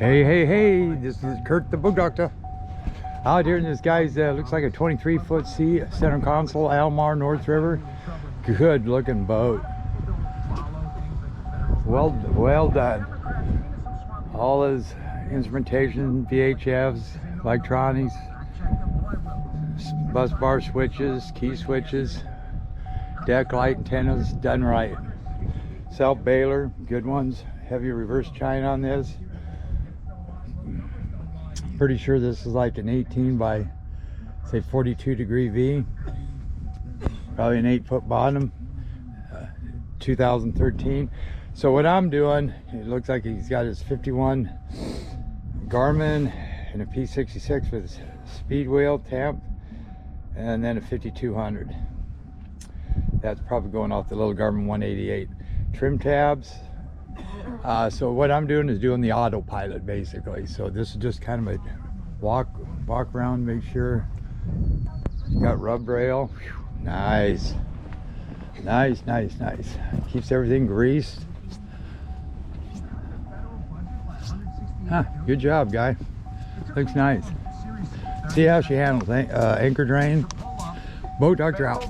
Hey, this is Kurt the Boat Doctor. Out here in this guy's, looks like a 23-foot sea center console, Almar, North River. Good looking boat. Well done. All his instrumentation, VHFs, electronics, bus bar switches, key switches, deck light antennas, done right. Self bailer, good ones. Heavy reverse chine on this. Pretty sure this is like an 18 by say 42 degree V. Probably an 8-foot bottom. 2013. So what I'm doing, it looks like he's got his 51 Garmin and a P66 with his speed wheel temp, and then a 5200. That's probably going off the little Garmin 188. Trim tabs. So what I'm doing is doing the autopilot basically. So this is just kind of a walk around, make sure you got rub rail. Whew, nice. Keeps everything greased. Good job, guy. Looks nice. See how she handles anchor drain. Boat Doctor out.